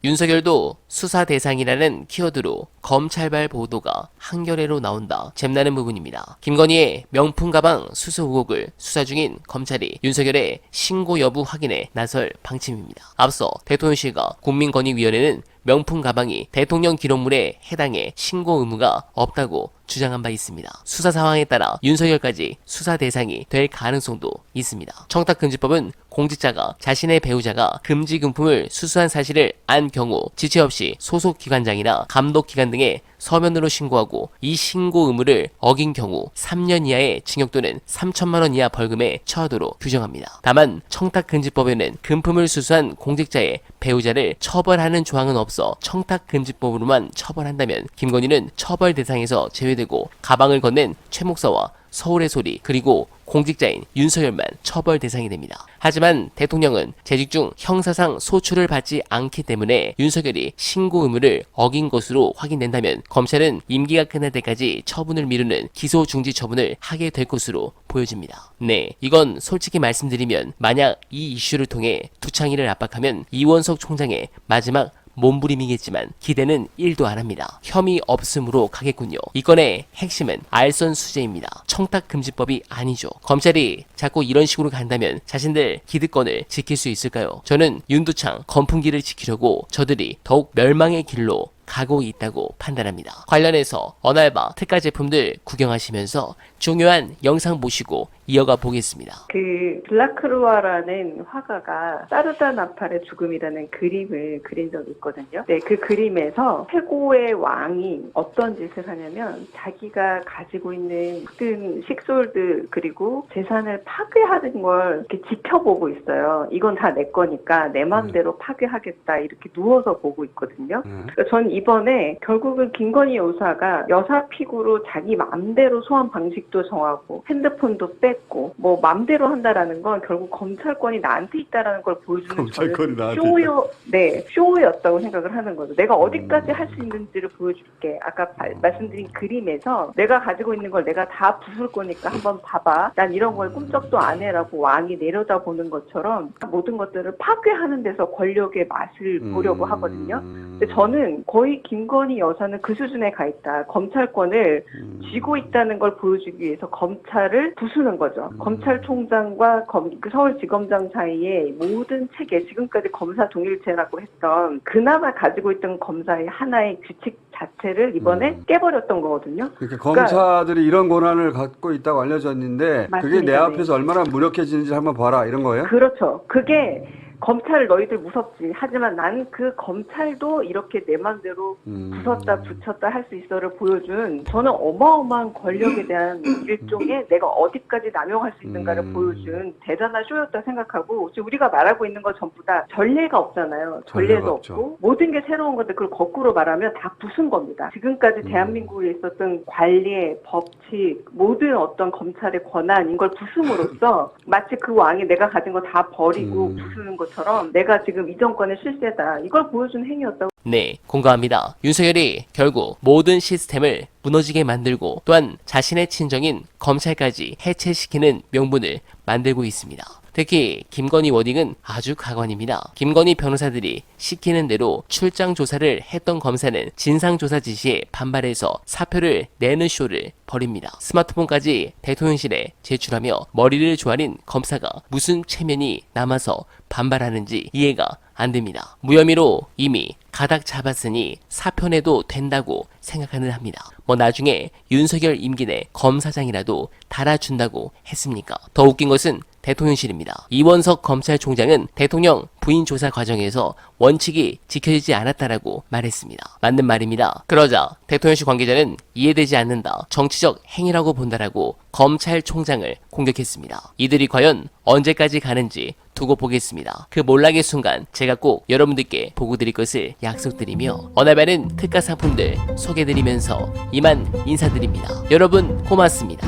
윤석열도 수사 대상이라는 키워드로 검찰발 보도가 한겨레로 나온다. 잼나는 부분입니다. 김건희의 명품 가방 수수 의혹을 수사 중인 검찰이 윤석열의 신고 여부 확인에 나설 방침입니다. 앞서 대통령실과 국민권익위원회는 명품 가방이 대통령 기록물에 해당해 신고 의무가 없다고 주장한 바 있습니다. 수사 상황에 따라 윤석열까지 수사 대상이 될 가능성도 있습니다. 청탁금지법은 공직자가 자신의 배우자가 금지 금품을 수수한 사실을 안 경우 지체 없이 소속 기관장이나 감독 기관 등에 서면으로 신고하고 이 신고 의무를 어긴 경우 3년 이하의 징역 또는 3천만 원 이하 벌금에 처하도록 규정합니다. 다만 청탁금지법에는 금품을 수수한 공직자의 배우자를 처벌하는 조항은 없어 청탁금지법으로만 처벌한다면 김건희는 처벌 대상에서 제외되고 가방을 건넨 최 목사와 서울의 소리 그리고 공직자인 윤석열만 처벌 대상이 됩니다. 하지만 대통령은 재직 중 형사상 소출을 받지 않기 때문에 윤석열이 신고 의무를 어긴 것으로 확인된다면 검찰은 임기가 끝날 때까지 처분을 미루는 기소 중지 처분을 하게 될 것으로 보여집니다. 네, 이건 솔직히 말씀드리면 만약 이 이슈를 통해 두창의를 압박하면 이원석 총장의 마지막 몸부림이겠지만 기대는 1도 안 합니다. 혐의 없음으로 가겠군요. 이 건의 핵심은 알선수재입니다. 청탁금지법이 아니죠. 검찰이 자꾸 이런 식으로 간다면 자신들 기득권을 지킬 수 있을까요? 저는 윤두창 건풍기를 지키려고 저들이 더욱 멸망의 길로 가고 있다고 판단합니다. 관련해서 어날바 특가 제품들 구경하시면서 중요한 영상 보시고 이어가 보겠습니다. 그 블라크루아라는 화가가 사르다 나팔의 죽음이라는 그림을 그린 적이 있거든요. 네, 그 그림에서 최고의 왕이 어떤 짓을 하냐면 자기가 가지고 있는 모든 식솔들 그리고 재산을 파괴하는 걸 이렇게 지켜보고 있어요. 이건 다 내 거니까 내 마음대로 파괴하겠다 이렇게 누워서 보고 있거든요. 그러니까 전 이번에 결국은 김건희 여사가 여사 픽으로 자기 마음대로 소환 방식도 정하고 핸드폰도 뺐고 뭐 마음대로 한다라는 건 결국 검찰권이 나한테 있다라는 걸 보여주는 검찰권이 나한테 쇼였다고 생각을 하는 거죠. 내가 어디까지 할 수 있는지를 보여줄게. 아까 말씀드린 그림에서 내가 가지고 있는 걸 내가 다 부술 거니까 한번 봐봐. 난 이런 걸 꿈쩍도 안 해라고 왕이 내려다보는 것처럼 모든 것들을 파괴하는 데서 권력의 맛을 보려고 하거든요. 근데 저는 거의 김건희 여사는 그 수준에 가 있다. 검찰권을 쥐고 있다는 걸 보여주기 위해서 검찰을 부수는 거죠. 검찰총장과 그 서울지검장 사이에 모든 체계, 지금까지 검사 동일체라고 했던 그나마 가지고 있던 검사의 하나의 규칙 자체를 이번에 깨버렸던 거거든요. 그러니까 검사들이 이런 권한을 갖고 있다고 알려졌는데 맞습니다. 그게 내 앞에서 얼마나 무력해지는지 한번 봐라 이런 거예요? 그렇죠. 그게 검찰 너희들 무섭지. 하지만 난 그 검찰도 이렇게 내 맘대로 부쉈다 붙였다 할 수 있어를 보여준 저는 어마어마한 권력에 대한 일종의 내가 어디까지 남용할 수 있는가를 보여준 대단한 쇼였다 생각하고 지금 우리가 말하고 있는 건 전부 다 전례가 없잖아요. 전례도 없고 모든 게 새로운 건데 그걸 거꾸로 말하면 다 부순 겁니다. 지금까지 대한민국에 있었던 관리의 법칙 모든 어떤 검찰의 권한 이걸 부숨으로써 마치 그 왕이 내가 가진 거 다 버리고 부수는 것처럼 내가 지금 이 정권의 실세다 이걸 보여준 행위였다고. 네, 공감합니다. 윤석열이 결국 모든 시스템을 무너지게 만들고 또한 자신의 친정인 검찰까지 해체시키는 명분을 만들고 있습니다. 특히 김건희 워딩은 아주 가관입니다. 김건희 변호사들이 시키는 대로 출장 조사를 했던 검사는 진상조사 지시에 반발해서 사표를 내는 쇼를 벌입니다. 스마트폰까지 대통령실에 제출하며 머리를 조아린 검사가 무슨 체면이 남아서 반발하는지 이해가 안 됩니다. 무혐의로 이미 가닥 잡았으니 사표 내도 된다고 생각하는 합니다. 뭐 나중에 윤석열 임기 내 검사장이라도 달아준다고 했습니까? 더 웃긴 것은 대통령실입니다. 이원석 검찰총장은 대통령 부인 조사 과정에서 원칙이 지켜지지 않았다라고 말했습니다. 맞는 말입니다. 그러자 대통령실 관계자는 이해되지 않는다. 정치적 행위라고 본다라고 검찰총장을 공격했습니다. 이들이 과연 언제까지 가는지 두고 보겠습니다. 그 몰락의 순간 제가 꼭 여러분들께 보고 드릴 것을 약속드리며 어날바는 특가 상품들 소개드리면서 이만 인사드립니다. 여러분 고맙습니다.